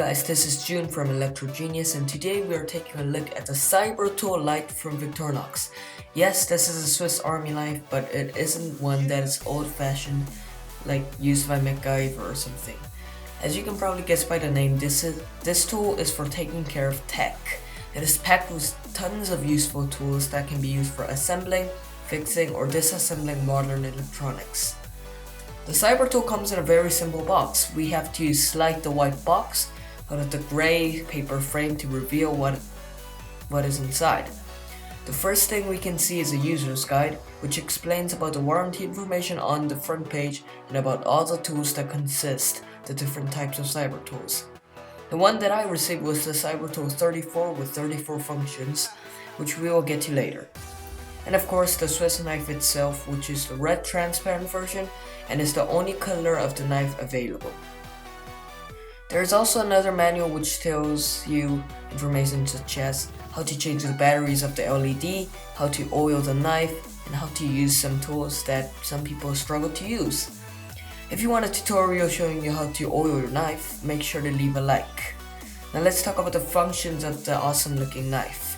guys, this is June from Electrogenius, and today we are taking a look at the Cybertool Lite from Victorinox. Yes, this is a Swiss Army knife, but it isn't one that is old-fashioned, like used by MacGyver or something. As you can probably guess by the name, this tool is for taking care of tech. It is packed with tons of useful tools that can be used for assembling, fixing, or disassembling modern electronics. The Cybertool comes in a very simple box. We have to slide the white box out of the gray paper frame to reveal what is inside. The first thing we can see is a user's guide, which explains about the warranty information on the front page and about all the tools that consist the different types of Cybertools. The one that I received was the Cybertool 34 with 34 functions, which we will get to later. And of course the Swiss knife itself, which is the red transparent version and is the only color of the knife available. There is also another manual which tells you information such as how to change the batteries of the LED, how to oil the knife, and how to use some tools that some people struggle to use. If you want a tutorial showing you how to oil your knife, make sure to leave a like. Now let's talk about the functions of the awesome looking knife.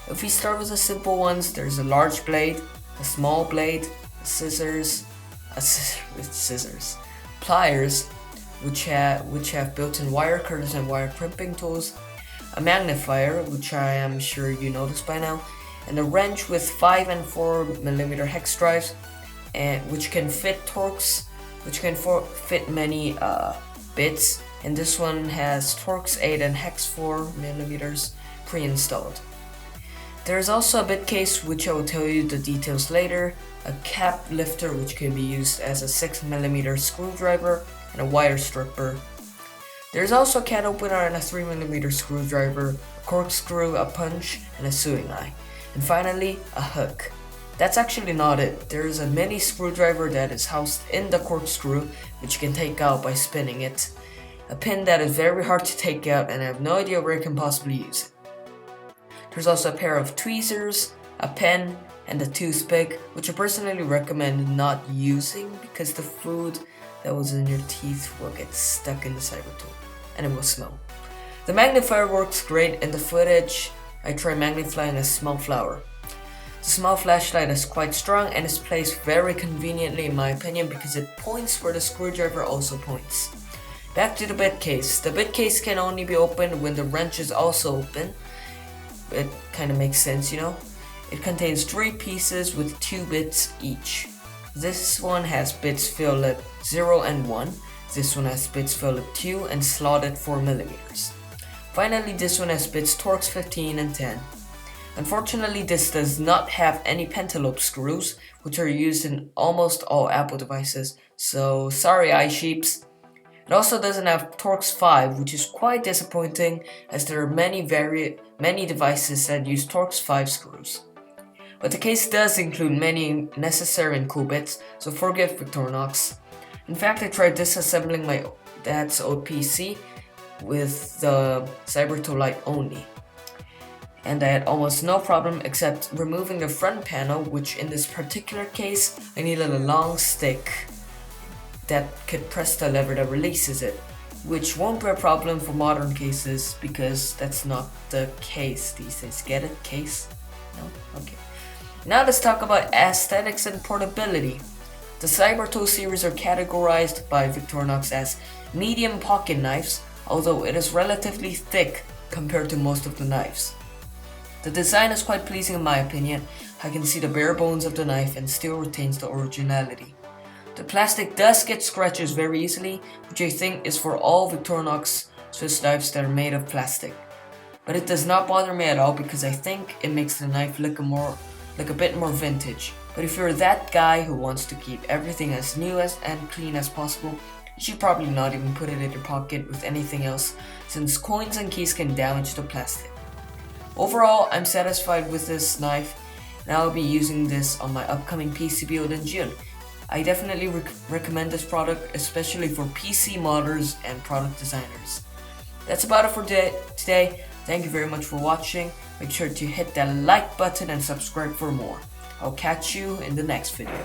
If we start with the simple ones, there's a large blade, a small blade, scissors, pliers, which have built-in wire cutters and wire crimping tools, a magnifier, which I am sure you noticed by now, and a wrench with 5 and 4mm hex drives, and which can fit many bits. And this one has Torx 8 and hex 4mm pre-installed. There is also a bit case, which I will tell you the details later, a cap lifter which can be used as a 6mm screwdriver, and a wire stripper. There is also a can opener and a 3mm screwdriver, a corkscrew, a punch, and a sewing eye. And finally, a hook. That's actually not it. There is a mini screwdriver that is housed in the corkscrew, which you can take out by spinning it. A pin that is very hard to take out, and I have no idea where I can possibly use it. There's also a pair of tweezers, a pen, and a toothpick, which I personally recommend not using because the food that was in your teeth will get stuck in the Cybertool and it will smell. The magnifier works great. In the footage, I tried magnifying a small flower. The small flashlight is quite strong and is placed very conveniently in my opinion because it points where the screwdriver also points. Back to the bit case. The bit case can only be opened when the wrench is also open. It kind of makes sense, you know. It contains 3 pieces with 2 bits each. This one has bits filled at 0 and 1. This one has bits filled at 2 and slotted 4mm. Finally, this one has bits Torx 15 and 10. Unfortunately, this does not have any pentalobe screws, which are used in almost all Apple devices, so sorry iSheeps. It also doesn't have Torx 5, which is quite disappointing as there are many devices that use Torx 5 screws. But the case does include many necessary and cool bits, so forgive Victorinox. In fact, I tried disassembling my dad's old PC with the Cybertool Lite only. And I had almost no problem except removing the front panel, which in this particular case, I needed a long stick that could press the lever that releases it, which won't be a problem for modern cases because that's not the case these days. Get it? Case? No? Okay. Now let's talk about aesthetics and portability. The Cybertool series are categorized by Victorinox as medium pocket knives, although it is relatively thick compared to most of the knives. The design is quite pleasing in my opinion. I can see the bare bones of the knife and still retains the originality. The plastic does get scratches very easily, which I think is for all Victorinox Swiss knives that are made of plastic. But it does not bother me at all because I think it makes the knife look a bit more vintage. But if you're that guy who wants to keep everything as new and clean as possible, you should probably not even put it in your pocket with anything else, since coins and keys can damage the plastic. Overall, I'm satisfied with this knife, and I'll be using this on my upcoming PC build in June. I definitely recommend this product, especially for PC modders and product designers. That's about it for today. Thank you very much for watching. Make sure to hit that like button and subscribe for more. I'll catch you in the next video.